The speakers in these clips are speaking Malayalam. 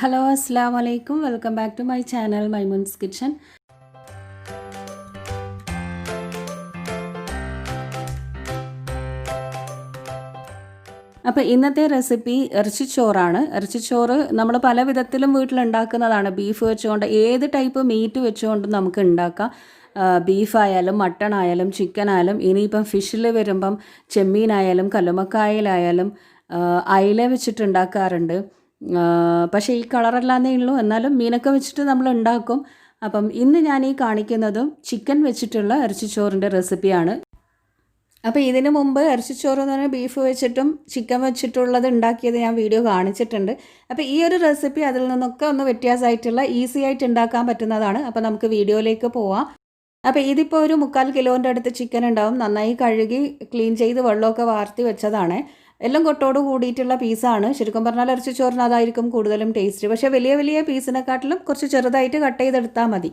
ഹലോ അസ്സലാമു അലൈക്കും welcome back to my channel Maimoon's kitchen. അപ്പോൾ ഇന്നത്തെ റെസിപ്പി ഇറച്ചിച്ചോറാണ്. ഇറച്ചിച്ചോറ് നമ്മൾ പല വിധത്തിലും വീട്ടിലുണ്ടാക്കുന്നതാണ്. ബീഫ് വെച്ചുകൊണ്ട് ഏത് ടൈപ്പ് മീറ്റ് വെച്ചുകൊണ്ട് നമുക്ക് ഉണ്ടാക്കാം. ബീഫായാലും മട്ടൺ ആയാലും ചിക്കൻ ആയാലും ഇനിയിപ്പം ഫിഷിൽ വരുമ്പം ചെമ്മീനായാലും കല്ലുമ്മക്കായലായാലും അയില വെച്ചിട്ടുണ്ടാക്കാറുണ്ട്. പക്ഷേ ഈ കളറല്ലാന്നേ ഉള്ളൂ, എന്നാലും മീനൊക്കെ വെച്ചിട്ട് നമ്മൾ ഉണ്ടാക്കും. അപ്പം ഇന്ന് ഞാൻ ഈ കാണിക്കുന്നതും ചിക്കൻ വെച്ചിട്ടുള്ള ഇറച്ചിച്ചോറിൻ്റെ റെസിപ്പിയാണ്. അപ്പോൾ ഇതിനു മുമ്പ് ഇറച്ചിച്ചോറ് എന്ന് പറഞ്ഞാൽ ബീഫ് വെച്ചിട്ടും ചിക്കൻ വെച്ചിട്ടുള്ളത് ഉണ്ടാക്കിയത് ഞാൻ വീഡിയോ കാണിച്ചിട്ടുണ്ട്. അപ്പോൾ ഈ ഒരു റെസിപ്പി അതിൽ നിന്നൊക്കെ ഒന്ന് വ്യത്യാസമായിട്ടുള്ള ഈസി ആയിട്ട് ഉണ്ടാക്കാൻ പറ്റുന്നതാണ്. അപ്പോൾ നമുക്ക് വീഡിയോയിലേക്ക് പോവാം. അപ്പോൾ ഇതിപ്പോൾ ഒരു 3/4 കിലോൻ്റെ അടുത്ത് ചിക്കൻ ഉണ്ടാവും. നന്നായി കഴുകി ക്ലീൻ ചെയ്ത് വെള്ളമൊക്കെ വാർത്തി വെച്ചതാണ്. എല്ലാം കൊട്ടോട് കൂടിയിട്ടുള്ള പീസാണ്. ശരിക്കും പറഞ്ഞാൽ ഇറച്ചിച്ചോറിന് അതായിരിക്കും കൂടുതലും ടേസ്റ്റ്. പക്ഷേ വലിയ വലിയ പീസിനെക്കാട്ടിലും കുറച്ച് ചെറുതായിട്ട് കട്ട് ചെയ്തെടുത്താൽ മതി.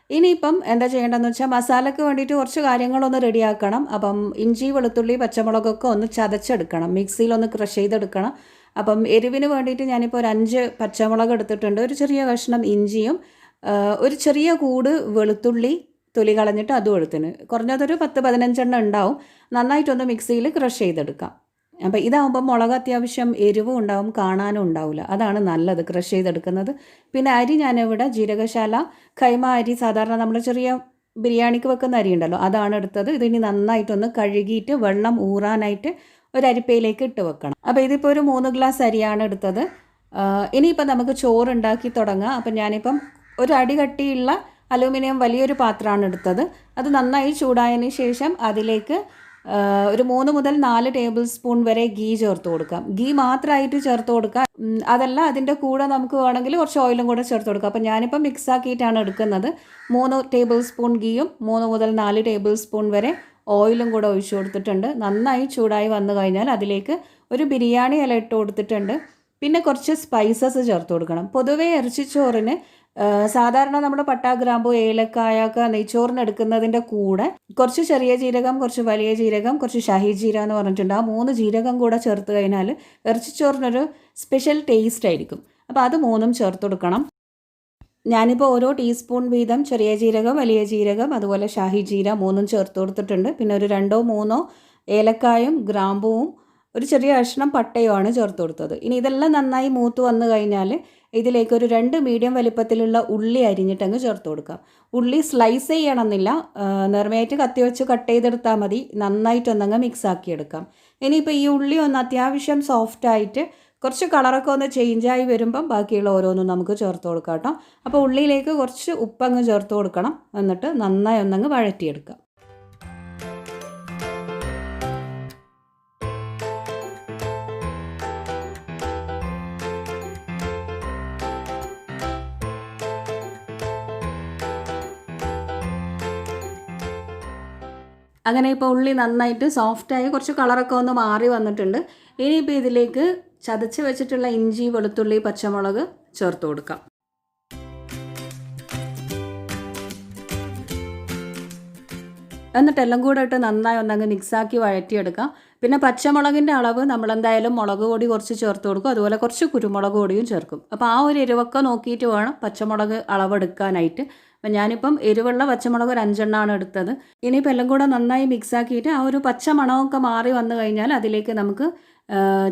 ഇനിയിപ്പം എന്താ ചെയ്യേണ്ടതെന്ന് വെച്ചാൽ മസാലയ്ക്ക് വേണ്ടിയിട്ട് കുറച്ച് കാര്യങ്ങളൊന്ന് റെഡിയാക്കണം. അപ്പം ഇഞ്ചി വെളുത്തുള്ളി പച്ചമുളകൊക്കെ ഒന്ന് ചതച്ചെടുക്കണം, മിക്സിയിലൊന്ന് ക്രഷ് ചെയ്തെടുക്കണം. അപ്പം എരിവിന് വേണ്ടിയിട്ട് ഞാനിപ്പോൾ ഒരു 5 പച്ചമുളക് എടുത്തിട്ടുണ്ട്, ഒരു ചെറിയ കഷ്ണം ഇഞ്ചിയും ഒരു ചെറിയ കൂട് വെളുത്തുള്ളി തൊലി കളഞ്ഞിട്ട് അതും എടുത്തിന്, കുറഞ്ഞതൊരു 10-15 ഉണ്ടാവും. നന്നായിട്ടൊന്ന് മിക്സിയിൽ ക്രഷ് ചെയ്തെടുക്കാം. അപ്പോൾ ഇതാകുമ്പോൾ മുളക് അത്യാവശ്യം എരിവും ഉണ്ടാവും, കാണാനും ഉണ്ടാവില്ല. അതാണ് നല്ലത് ക്രഷ് ചെയ്തെടുക്കുന്നത്. പിന്നെ അരി ഞാനിവിടെ ജീരകശാല കൈമ അരി, സാധാരണ നമ്മൾ ചെറിയ ബിരിയാണിക്ക് വെക്കുന്ന അരി ഉണ്ടല്ലോ, അതാണ് എടുത്തത്. ഇതിനി നന്നായിട്ടൊന്ന് കഴുകിയിട്ട് വെള്ളം ഊറാനായിട്ട് ഒരു അരിപ്പയിലേക്ക് ഇട്ട് വെക്കണം. അപ്പോൾ ഇതിപ്പോൾ ഒരു 3 ഗ്ലാസ് അരിയാണ് എടുത്തത്. ഇനിയിപ്പോൾ നമുക്ക് ചോറുണ്ടാക്കി തുടങ്ങാം. അപ്പം ഞാനിപ്പം ഒരു അടി കട്ടിയുള്ള അലൂമിനിയം വലിയൊരു പാത്രമാണ് എടുത്തത്. അത് നന്നായി ചൂടായതിന് ശേഷം അതിലേക്ക് ഒരു 3 മുതൽ 4 ടേബിൾ സ്പൂൺ വരെ ഗീ ചേർത്ത് കൊടുക്കാം. ഗീ മാത്രമായിട്ട് ചേർത്ത് കൊടുക്കാം, അതല്ല അതിൻ്റെ കൂടെ നമുക്ക് വേണമെങ്കിൽ കുറച്ച് ഓയിലും കൂടെ ചേർത്ത് കൊടുക്കാം. അപ്പം ഞാനിപ്പോൾ മിക്സ് ആക്കിയിട്ടാണ് എടുക്കുന്നത്. 3 ടേബിൾ സ്പൂൺ ഗീയും 3 മുതൽ 4 ടേബിൾ സ്പൂൺ വരെ ഓയിലും കൂടെ ഒഴിച്ചു കൊടുത്തിട്ടുണ്ട്. നന്നായി ചൂടായി വന്നു കഴിഞ്ഞാൽ അതിലേക്ക് ഒരു ബിരിയാണി ഇല ഇട്ട് കൊടുത്തിട്ടുണ്ട്. പിന്നെ കുറച്ച് സ്പൈസസ് ചേർത്ത് കൊടുക്കണം. പൊതുവേ ഇറച്ചിച്ചോറിന് സാധാരണ നമ്മൾ പട്ട, ഗ്രാമ്പു, ഏലക്കായ ഒക്കെ നെയ്ച്ചോറിന് എടുക്കുന്നതിൻ്റെ കൂടെ കുറച്ച് ചെറിയ ജീരകം, കുറച്ച് വലിയ ജീരകം, കുറച്ച് ഷാഹി ജീര എന്ന് പറഞ്ഞിട്ടുണ്ട്. ആ 3 ജീരകം കൂടെ ചേർത്ത് കഴിഞ്ഞാൽ ഇറച്ചിച്ചോറിനൊരു സ്പെഷ്യൽ ടേസ്റ്റ് ആയിരിക്കും. അപ്പോൾ അത് 3ഉം ചേർത്ത് കൊടുക്കണം. ഞാനിപ്പോൾ ഓരോ ടീസ്പൂൺ വീതം ചെറിയ ജീരകം, വലിയ ജീരകം, അതുപോലെ ഷാഹി ജീര 3ഉം ചേർത്ത് കൊടുത്തിട്ടുണ്ട്. പിന്നെ ഒരു 2-3 ഏലക്കായും ഗ്രാമ്പുവും ഒരു ചെറിയ കഷ്ണം പട്ടയുമാണ് ചേർത്ത് കൊടുത്തത്. ഇനി ഇതെല്ലാം നന്നായി മൂത്ത് വന്നു കഴിഞ്ഞാൽ ഇതിലേക്ക് ഒരു 2 മീഡിയം വലിപ്പത്തിലുള്ള ഉള്ളി അരിഞ്ഞിട്ടങ്ങ് ചേർത്ത് കൊടുക്കാം. ഉള്ളി സ്ലൈസ് ചെയ്യണമെന്നില്ല, നേർമയായിട്ട് കത്തി വെച്ച് കട്ട് ചെയ്തെടുത്താൽ മതി. നന്നായിട്ടൊന്നങ്ങ് മിക്സ് ആക്കിയെടുക്കാം. ഇനിയിപ്പോൾ ഈ ഉള്ളി ഒന്ന് അത്യാവശ്യം സോഫ്റ്റായിട്ട് കുറച്ച് കളറൊക്കെ ഒന്ന് ചേഞ്ചായി വരുമ്പം ബാക്കിയുള്ള ഓരോന്നും നമുക്ക് ചേർത്ത് കൊടുക്കാം കേട്ടോ. അപ്പോൾ ഉള്ളിയിലേക്ക് കുറച്ച് ഉപ്പങ്ങ് ചേർത്ത് കൊടുക്കണം. എന്നിട്ട് നന്നായി ഒന്നങ്ങ് വഴറ്റിയെടുക്കാം. അങ്ങനെ ഇപ്പോൾ ഉള്ളി നന്നായിട്ട് സോഫ്റ്റായി കുറച്ച് കളറൊക്കെ ഒന്ന് മാറി വന്നിട്ടുണ്ട്. ഇനിയിപ്പോൾ ഇതിലേക്ക് ചതച്ച് വെച്ചിട്ടുള്ള ഇഞ്ചി വെളുത്തുള്ളി പച്ചമുളക് ചേർത്ത് കൊടുക്കാം. എന്നിട്ട് എല്ലാം കൂടെ ഇട്ട് നന്നായി ഒന്നങ്ങ് മിക്സാക്കി വഴറ്റിയെടുക്കാം. പിന്നെ പച്ചമുളകിൻ്റെ അളവ് നമ്മളെന്തായാലും മുളക് പൊടി കുറച്ച് ചേർത്ത് കൊടുക്കും, അതുപോലെ കുറച്ച് കുരുമുളക് പൊടിയും ചേർക്കും. അപ്പോൾ ആ ഒരു എരിവൊക്കെ നോക്കിയിട്ട് വേണം പച്ചമുളക് അളവെടുക്കാനായിട്ട്. അപ്പം ഞാനിപ്പം എരിവുള്ള പച്ചമുളക് ഒരു 5 എണ്ണമാണ് എടുത്തത്. ഇനിയിപ്പോൾ എല്ലാം കൂടെ നന്നായി മിക്സാക്കിയിട്ട് ആ ഒരു പച്ച മണമൊക്കെ മാറി വന്നു കഴിഞ്ഞാൽ അതിലേക്ക് നമുക്ക്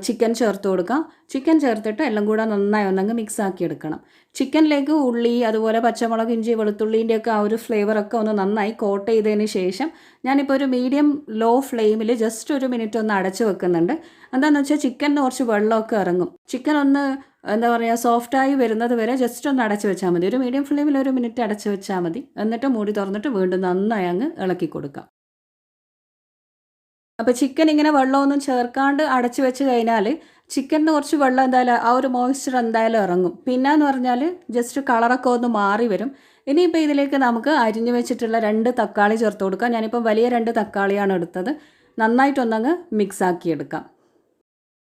ചിക്കൻ ചേർത്ത് കൊടുക്കാം. ചിക്കൻ ചേർത്തിട്ട് എല്ലാം കൂടെ നന്നായി ഒന്നങ്ങ് മിക്സാക്കി എടുക്കണം. ചിക്കനിലേക്ക് ഉള്ളി, അതുപോലെ പച്ചമുളക്, ഇഞ്ചി വെളുത്തുള്ളീൻ്റെയൊക്കെ ആ ഒരു ഫ്ലേവറൊക്കെ ഒന്ന് നന്നായി കോട്ട് ചെയ്തതിന് ശേഷം ഞാനിപ്പോൾ ഒരു മീഡിയം ലോ ഫ്ലെയിമിൽ ജസ്റ്റ് ഒരു മിനിറ്റ് ഒന്ന് അടച്ച് വെക്കുന്നുണ്ട്. എന്താണെന്ന് വെച്ചാൽ ചിക്കനിന് കുറച്ച് വെള്ളമൊക്കെ ഇറങ്ങും. ചിക്കൻ ഒന്ന് എന്താ പറയുക സോഫ്റ്റായി വരുന്നത് വരെ ജസ്റ്റ് ഒന്ന് അടച്ച് വെച്ചാൽ മതി. ഒരു മീഡിയം ഫ്ലെയിമിൽ ഒരു മിനിറ്റ് അടച്ച് വെച്ചാൽ മതി. എന്നിട്ട് മൂടി തുറന്നിട്ട് വീണ്ടും നന്നായി അങ്ങ് ഇളക്കി കൊടുക്കാം. അപ്പോൾ ചിക്കൻ ഇങ്ങനെ വെള്ളമൊന്നും ചേർക്കാണ്ട് അടച്ച് വെച്ച് കഴിഞ്ഞാൽ ചിക്കനിന് കുറച്ച് വെള്ളം എന്തായാലും ആ ഒരു മോയ്സ്ചർ എന്തായാലും ഇറങ്ങും. പിന്നെയെന്ന് പറഞ്ഞാൽ ജസ്റ്റ് കളറൊക്കെ ഒന്ന് മാറി വരും. ഇനിയിപ്പോൾ ഇതിലേക്ക് നമുക്ക് അരിഞ്ഞു വെച്ചിട്ടുള്ള 2 തക്കാളി ചേർത്ത് കൊടുക്കാം. ഞാനിപ്പോൾ വലിയ 2 തക്കാളിയാണ് എടുത്തത്. നന്നായിട്ടൊന്നങ്ങ് മിക്സ് ആക്കിയെടുക്കാം.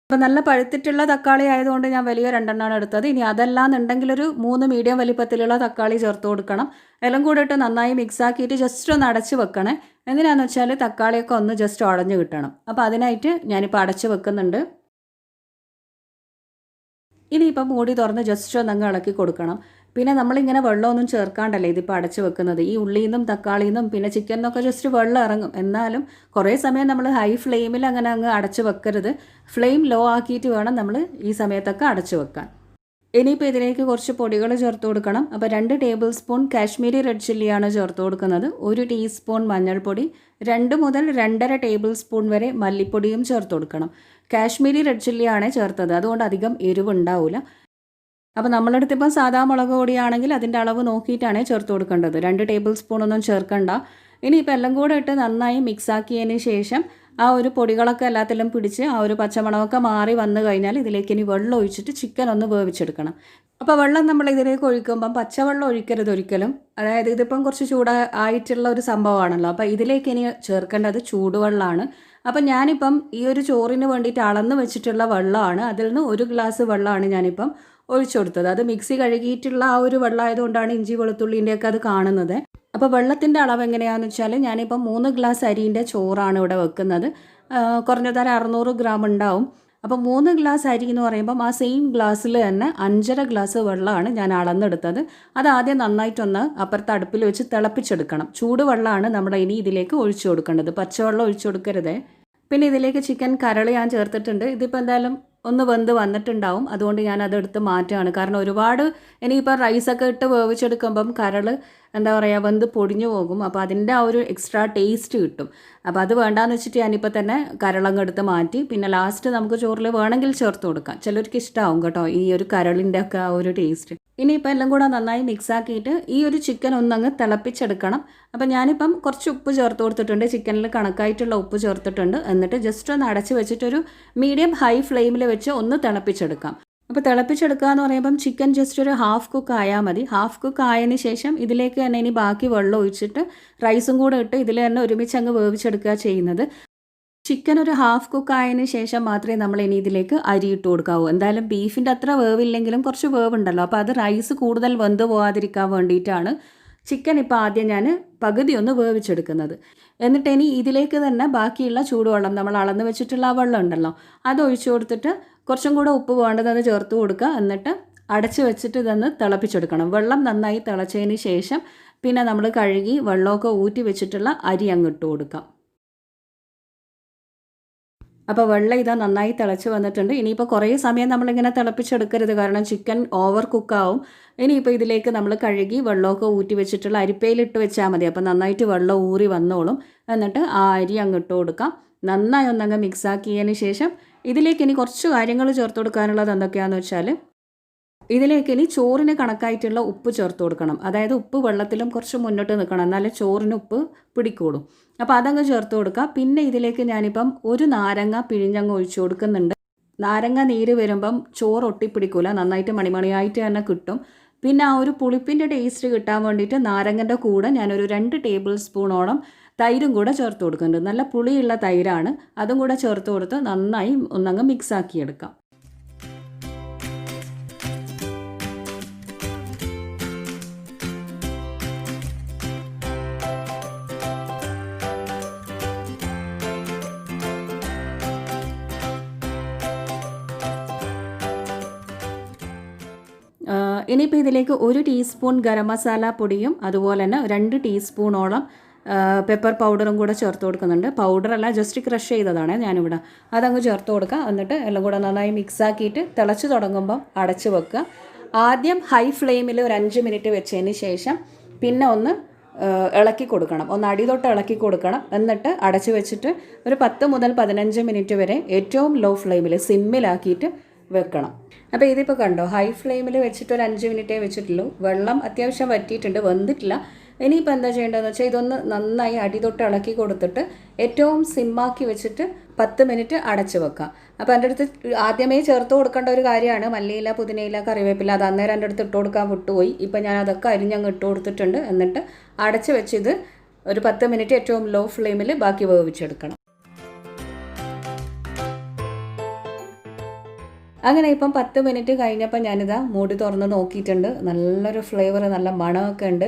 അപ്പോൾ നല്ല പഴുത്തിട്ടുള്ള തക്കാളി ആയതുകൊണ്ട് ഞാൻ വലിയ 2 എണ്ണമാണ് എടുത്തത്. ഇനി അതല്ലാന്നുണ്ടെങ്കിൽ ഒരു 3 മീഡിയം വലിപ്പത്തിലുള്ള തക്കാളി ചേർത്ത് കൊടുക്കണം. എല്ലാം കൂടെ ഇട്ട് നന്നായി മിക്സ് ആക്കിയിട്ട് ജസ്റ്റ് ഒന്ന് അടച്ച് വെക്കണേ. എന്തിനാണെന്ന് വെച്ചാൽ തക്കാളിയൊക്കെ ഒന്ന് ജസ്റ്റ് ഉടഞ്ഞ് കിട്ടണം. അപ്പോൾ അതിനായിട്ട് ഞാനിപ്പോൾ അടച്ച് വെക്കുന്നുണ്ട്. ഇനിയിപ്പം മൂടി തുറന്ന് ജസ്റ്റ് ഒന്നങ്ങ് ഇളക്കി കൊടുക്കണം. പിന്നെ നമ്മളിങ്ങനെ വെള്ളമൊന്നും ചേർക്കാണ്ടല്ലേ ഇതിപ്പോൾ അടച്ച് വെക്കുന്നത്. ഈ ഉള്ളിയിൽ നിന്നും തക്കാളിയിൽ നിന്നും പിന്നെ ചിക്കനിൽ നിന്നൊക്കെ ജസ്റ്റ് വെള്ളം ഇറങ്ങും. എന്നാലും കുറേ സമയം നമ്മൾ ഹൈ ഫ്ലെയിമിൽ അങ്ങനെ അങ്ങ് അടച്ച് വെക്കരുത്. ഫ്ലെയിം ലോ ആക്കിയിട്ട് വേണം നമ്മൾ ഈ സമയത്തൊക്കെ അടച്ച് വെക്കാൻ. ഇനിയിപ്പോൾ ഇതിലേക്ക് കുറച്ച് പൊടികൾ ചേർത്ത് കൊടുക്കണം. അപ്പോൾ 2 ടേബിൾ സ്പൂൺ കാശ്മീരി റെഡ് ചില്ലിയാണ് ചേർത്ത് കൊടുക്കുന്നത്. 1 ടീസ്പൂൺ മഞ്ഞൾപ്പൊടി, 2 മുതൽ 2.5 ടേബിൾ സ്പൂൺ വരെ മല്ലിപ്പൊടിയും ചേർത്ത് കൊടുക്കണം. കാശ്മീരി റെഡ് ചില്ലിയാണ് ചേർത്തത്, അതുകൊണ്ട് അധികം എരിവുണ്ടാവില്ല. അപ്പോൾ നമ്മളടുത്ത് ഇപ്പം സാധാ മുളക് പൊടിയാണെങ്കിൽ അതിൻ്റെ അളവ് നോക്കിയിട്ടാണ് ചേർത്ത് കൊടുക്കേണ്ടത്. 2 ടേബിൾ സ്പൂൺ ഒന്നും ചേർക്കണ്ട. ഇനിയിപ്പോൾ എല്ലാം കൂടെ ഇട്ട് നന്നായി മിക്സാക്കിയതിന് ശേഷം ആ ഒരു പൊടികളൊക്കെ എല്ലാത്തിലും പിടിച്ച് ആ ഒരു പച്ചമണമൊക്കെ മാറി വന്നു കഴിഞ്ഞാൽ ഇതിലേക്ക് ഇനി വെള്ളം ഒഴിച്ചിട്ട് ചിക്കൻ ഒന്ന് വേവിച്ചെടുക്കണം. അപ്പോൾ വെള്ളം നമ്മൾ ഇതിലേക്ക് ഒഴിക്കുമ്പം പച്ചവെള്ളം ഒഴിക്കരുത് ഒരിക്കലും. അതായത് ഇതിപ്പം കുറച്ച് ചൂടായിട്ടുള്ള ഒരു സംഭവമാണല്ലോ. അപ്പോൾ ഇതിലേക്ക് ഇനി ചേർക്കേണ്ടത് ചൂടുവെള്ളമാണ്. അപ്പം ഞാനിപ്പം ഈ ഒരു ചോറിന് വേണ്ടിയിട്ട് അളന്ന് വെച്ചിട്ടുള്ള വെള്ളമാണ്. അതിൽ നിന്ന് 1 ഗ്ലാസ് വെള്ളമാണ് ഞാനിപ്പം ഒഴിച്ചു കൊടുത്തത്. അത് മിക്സി കഴുകിയിട്ടുള്ള ആ ഒരു വെള്ളമായതുകൊണ്ടാണ് ഇഞ്ചി വെളുത്തുള്ളിൻ്റെയൊക്കെ അത് കാണുന്നത്. അപ്പോൾ വെള്ളത്തിൻ്റെ അളവ് എങ്ങനെയാണെന്ന് വെച്ചാൽ ഞാനിപ്പം 3 ഗ്ലാസ് അരിൻ്റെ ചോറാണ് ഇവിടെ വെക്കുന്നത്. കുറഞ്ഞതൊരു 600 ഗ്രാം ഉണ്ടാവും. അപ്പോൾ 3 ഗ്ലാസ് അരി എന്ന് പറയുമ്പം ആ സെയിം ഗ്ലാസ്സിൽ തന്നെ 5.5 ഗ്ലാസ് വെള്ളമാണ് ഞാൻ അളന്നെടുത്തത്. അത് ആദ്യം നന്നായിട്ടൊന്ന് അപ്പുറത്ത് അടുപ്പിൽ വെച്ച് തിളപ്പിച്ചെടുക്കണം. ചൂടുവെള്ളമാണ് നമ്മൾ ഇനി ഇതിലേക്ക് ഒഴിച്ചു കൊടുക്കേണ്ടത്, പച്ചവെള്ളം ഒഴിച്ചു കൊടുക്കരുതേ. പിന്നെ ഇതിലേക്ക് ചിക്കൻ കരൾ ഞാൻ ചേർത്തിട്ടുണ്ട്. ഇതിപ്പോൾ എന്തായാലും ഒന്ന് വെന്ത് വന്നിട്ടുണ്ടാവും, അതുകൊണ്ട് ഞാൻ അതെടുത്ത് മാറ്റുകയാണ്. കാരണം ഒരുപാട് ഇനിയിപ്പോൾ റൈസൊക്കെ ഇട്ട് വേവിച്ചെടുക്കുമ്പം കരൾ എന്താ പറയുക വെന്ത് പൊടിഞ്ഞു പോകും. അപ്പോൾ അതിൻ്റെ ആ ഒരു എക്സ്ട്രാ ടേസ്റ്റ് കിട്ടും. അപ്പോൾ അത് വേണ്ടാന്ന് വെച്ചിട്ട് ഞാനിപ്പോൾ തന്നെ കരളങ്ങ് എടുത്ത് മാറ്റി. പിന്നെ ലാസ്റ്റ് നമുക്ക് ചോറിൽ വേണമെങ്കിൽ ചേർത്ത് കൊടുക്കാം. ചിലർക്ക് ഇഷ്ടമാവും കേട്ടോ ഈ ഒരു കരളിൻ്റെ ഒക്കെ ആ ഒരു ടേസ്റ്റ്. ഇനിയിപ്പോൾ എല്ലാം കൂടെ നന്നായി മിക്സാക്കിയിട്ട് ഈ ഒരു ചിക്കൻ ഒന്നങ്ങ് തിളപ്പിച്ചെടുക്കണം. അപ്പോൾ ഞാനിപ്പം കുറച്ച് ഉപ്പ് ചേർത്ത് കൊടുത്തിട്ടുണ്ട്. ചിക്കനിൽ കണക്കായിട്ടുള്ള ഉപ്പ് ചേർത്തിട്ടുണ്ട്. എന്നിട്ട് ജസ്റ്റ് ഒന്ന് അടച്ച് വെച്ചിട്ടൊരു മീഡിയം ഹൈ ഫ്ലെയിമിൽ വെച്ച് ഒന്ന് തിളപ്പിച്ചെടുക്കാം. അപ്പോൾ തിളപ്പിച്ചെടുക്കുക എന്ന് പറയുമ്പം ചിക്കൻ ജസ്റ്റ് ഒരു ഹാഫ് കുക്ക് ആയാൽ മതി. ഹാഫ് കുക്ക് ആയതിന് ശേഷം ഇതിലേക്ക് തന്നെ ഇനി ബാക്കി വെള്ളം ഒഴിച്ചിട്ട് റൈസും കൂടെ ഇട്ട് ഇതിൽ തന്നെ ഒരുമിച്ച് അങ്ങ് വേവിച്ചെടുക്കുക ചെയ്യുന്നത്. ചിക്കൻ ഒരു ഹാഫ് കുക്ക് ആയതിന് ശേഷം മാത്രമേ നമ്മൾ ഇനി ഇതിലേക്ക് അരി ഇട്ട് കൊടുക്കാവൂ. എന്തായാലും ബീഫിൻ്റെ അത്ര വേവില്ലെങ്കിലും കുറച്ച് വേവുണ്ടല്ലോ. അപ്പോൾ അത് റൈസ് കൂടുതൽ വെന്ത് പോകാതിരിക്കാൻ വേണ്ടിയിട്ടാണ് ചിക്കൻ ഇപ്പോൾ ആദ്യം ഞാൻ പകുതി ഒന്ന് വേവിച്ചെടുക്കുന്നത്. എന്നിട്ട് ഇനി ഇതിലേക്ക് തന്നെ ബാക്കിയുള്ള ചൂടുവെള്ളം നമ്മൾ അളന്ന് വെച്ചിട്ടുള്ള ആ വെള്ളം ഉണ്ടല്ലോ അത് ഒഴിച്ചു കൊടുത്തിട്ട് കുറച്ചും കൂടെ ഉപ്പ് വേണ്ടത് ചേർത്ത് കൊടുക്കുക. എന്നിട്ട് അടച്ച് വെച്ചിട്ട് ഇതൊന്ന് തിളപ്പിച്ചെടുക്കണം. വെള്ളം നന്നായി തിളച്ചതിന് ശേഷം പിന്നെ നമ്മൾ കഴുകി വെള്ളമൊക്കെ ഊറ്റി വെച്ചിട്ടുള്ള അരി അങ്ങ് ഇട്ട് കൊടുക്കാം. അപ്പോൾ വെള്ളം ഇതാ നന്നായി തിളച്ച് വന്നിട്ടുണ്ട്. ഇനിയിപ്പോൾ കുറേ സമയം നമ്മളിങ്ങനെ തിളപ്പിച്ചെടുക്കരുത്, കാരണം ചിക്കൻ ഓവർ കുക്കാവും. ഇനിയിപ്പോൾ ഇതിലേക്ക് നമ്മൾ കഴുകി വെള്ളമൊക്കെ ഊറ്റി വെച്ചിട്ടുള്ള അരിപ്പയിലിട്ട് വെച്ചാൽ മതി. അപ്പോൾ നന്നായിട്ട് വെള്ളം ഊറി വന്നോളും. എന്നിട്ട് ആ അരി അങ്ങ് ഇട്ട് കൊടുക്കാം. നന്നായി ഒന്നങ്ങ് മിക്സാക്കിയതിന് ശേഷം ഇതിലേക്ക് ഇനി കുറച്ച് കാര്യങ്ങൾ ചേർത്ത് കൊടുക്കാനുള്ളത് എന്തൊക്കെയാണെന്ന് വെച്ചാൽ ഇതിലേക്ക് ഇനി ചോറിന് കണക്കായിട്ടുള്ള ഉപ്പ് ചേർത്ത് കൊടുക്കണം. അതായത് ഉപ്പ് വെള്ളത്തിലും കുറച്ച് മുന്നോട്ട് നിൽക്കണം, എന്നാലേ ചോറിന് ഉപ്പ് പിടിക്കുള്ളൂ. അപ്പോൾ അതങ്ങ് ചേർത്ത് കൊടുക്കുക. പിന്നെ ഇതിലേക്ക് ഞാനിപ്പം ഒരു നാരങ്ങ പിഴിഞ്ഞങ്ങ് ഒഴിച്ചു കൊടുക്കുന്നുണ്ട്. നാരങ്ങ നീര് വരുമ്പം ചോറ് ഒട്ടിപ്പിടിക്കില്ല, നന്നായിട്ട് മണിമണിയായിട്ട് തന്നെ കിട്ടും. പിന്നെ ആ ഒരു പുളിപ്പിൻ്റെ ടേസ്റ്റ് കിട്ടാൻ വേണ്ടിയിട്ട് നാരങ്ങൻ്റെ കൂടെ ഞാനൊരു 2 ടേബിൾ സ്പൂണോളം തൈരും കൂടെ ചേർത്ത് കൊടുക്കുന്നുണ്ട്. നല്ല പുളിയുള്ള തൈരാണ്. അതും കൂടെ ചേർത്ത് കൊടുത്ത് നന്നായി ഒന്നങ്ങ് മിക്സാക്കിയെടുക്കാം. ഇനിയിപ്പോൾ ഇതിലേക്ക് 1 ടീസ്പൂൺ ഗരം മസാല പൊടിയും അതുപോലെ തന്നെ 2 ടീസ്പൂണോളം പെപ്പർ പൗഡറും കൂടെ ചേർത്ത് കൊടുക്കുന്നുണ്ട്. പൗഡറല്ല, ജസ്റ്റ് ക്രഷ് ചെയ്തതാണ് ഞാനിവിടെ. അതങ്ങ് ചേർത്ത് കൊടുക്കുക. എന്നിട്ട് എല്ലാം കൂടെ നന്നായി മിക്സാക്കിയിട്ട് തിളച്ച് തുടങ്ങുമ്പം അടച്ച് വെക്കുക. ആദ്യം ഹൈ ഫ്ലെയിമിൽ ഒരു 5 മിനിറ്റ് വെച്ചതിന് ശേഷം പിന്നെ ഒന്ന് ഇളക്കി കൊടുക്കണം, ഒന്ന് അടി തൊട്ട് ഇളക്കി കൊടുക്കണം. എന്നിട്ട് അടച്ച് വെച്ചിട്ട് ഒരു 10 മുതൽ 15 മിനിറ്റ് വരെ ഏറ്റവും ലോ ഫ്ലെയിമിൽ സിമ്മിലാക്കിയിട്ട് വെക്കണം. അപ്പോൾ ഇതിപ്പോൾ കണ്ടോ, ഹൈ ഫ്ലെയിമിൽ വെച്ചിട്ട് ഒരു 5 മിനിറ്റേ വെച്ചിട്ടുള്ളൂ. വെള്ളം അത്യാവശ്യം വറ്റിയിട്ടുണ്ട്, വെന്തിട്ടില്ല. ഇനിയിപ്പോൾ എന്താ ചെയ്യേണ്ടതെന്ന് വെച്ചാൽ ഇതൊന്ന് നന്നായി അടി തൊട്ട് ഇളക്കി കൊടുത്തിട്ട് ഏറ്റവും സിമ്മാക്കി വെച്ചിട്ട് 10 മിനിറ്റ് അടച്ച് വെക്കാം. അപ്പോൾ എൻ്റെ അടുത്ത് ആദ്യമേ ചേർത്ത് കൊടുക്കേണ്ട ഒരു കാര്യമാണ് മല്ലിയില, പുതിനയില, കറിവേപ്പില. അത് അന്നേരം എൻ്റെ അടുത്ത് ഇട്ട് കൊടുക്കാൻ വിട്ടുപോയി. ഇപ്പം ഞാൻ അതൊക്കെ അരിഞ്ഞങ്ങ് ഇട്ട് കൊടുത്തിട്ടുണ്ട്. എന്നിട്ട് അടച്ച് വെച്ചിത് ഒരു 10 മിനിറ്റ് ഏറ്റവും ലോ ഫ്ലെയിമിൽ ബാക്കി വേവിച്ചെടുക്കണം. അങ്ങനെ ഇപ്പം 10 മിനിറ്റ് കഴിഞ്ഞപ്പോൾ ഞാനിതാ മൂടി തുറന്ന് നോക്കിയിട്ടുണ്ട്. നല്ലൊരു ഫ്ലേവർ, നല്ല മണമൊക്കെ ഉണ്ട്.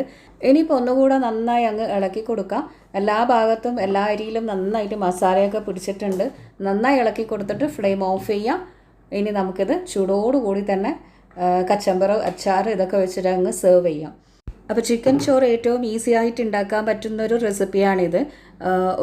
ഇനിയിപ്പോൾ ഒന്നുകൂടെ നന്നായി അങ്ങ് ഇളക്കി കൊടുക്കാം. എല്ലാ ഭാഗത്തും എല്ലാ അരിയിലും നന്നായിട്ട് മസാലയൊക്കെ പിടിച്ചിട്ടുണ്ട്. നന്നായി ഇളക്കി കൊടുത്തിട്ട് ഫ്ലെയിം ഓഫ് ചെയ്യാം. ഇനി നമുക്കിത് ചൂടോടുകൂടി തന്നെ കച്ചമ്പറ്, അച്ചാർ ഇതൊക്കെ വെച്ചിട്ട് അങ്ങ് സെർവ് ചെയ്യാം. അപ്പോൾ ചിക്കൻ ചോറ് ഏറ്റവും ഈസി ആയിട്ട് ഉണ്ടാക്കാൻ പറ്റുന്നൊരു റെസിപ്പിയാണിത്.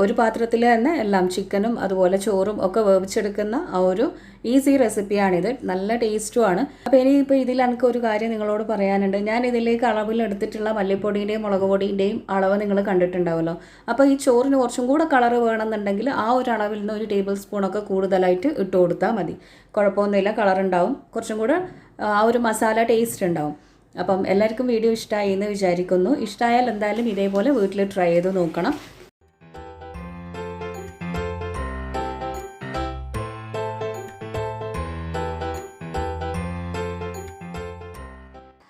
ഒരു പാത്രത്തിൽ തന്നെ എല്ലാം ചിക്കനും അതുപോലെ ചോറും ഒക്കെ വേവിച്ചെടുക്കുന്ന ആ ഒരു ഈസി റെസിപ്പിയാണിത്. നല്ല ടേസ്റ്റുമാണ്. അപ്പോൾ ഇനിയിപ്പോൾ ഇതിൽ എനിക്ക് ഒരു കാര്യം നിങ്ങളോട് പറയാനുണ്ട്. ഞാൻ ഇതിലേക്ക് അളവിലെടുത്തിട്ടുള്ള മല്ലിപ്പൊടിയുടെയും മുളക് പൊടിയുടെയും അളവ് നിങ്ങൾ കണ്ടിട്ടുണ്ടാവുമല്ലോ. അപ്പോൾ ഈ ചോറിന് കുറച്ചും കൂടെ കളറ് വേണമെന്നുണ്ടെങ്കിൽ ആ ഒരു അളവിൽ നിന്ന് ഒരു ടേബിൾ സ്പൂണൊക്കെ കൂടുതലായിട്ട് ഇട്ട് കൊടുത്താൽ മതി. കുഴപ്പമൊന്നുമില്ല, കളറുണ്ടാവും, കുറച്ചും കൂടെ ആ ഒരു മസാല ടേസ്റ്റ് ഉണ്ടാവും. അപ്പം എല്ലാവർക്കും വീഡിയോ ഇഷ്ടമായി എന്ന് വിചാരിക്കുന്നു. ഇഷ്ടമായാൽ എന്തായാലും ഇതേപോലെ വീട്ടിൽ ട്രൈ ചെയ്ത് നോക്കണം.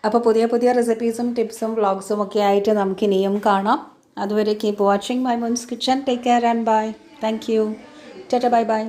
അപ്പോൾ പുതിയ പുതിയ റെസിപ്പീസും ടിപ്സും വ്ളോഗ്സും ഒക്കെ ആയിട്ട് നമുക്ക് ഇനിയും കാണാം. അതുവരെ keep watching Maimoon's kitchen. Take care and bye. Thank you. Tata, bye by.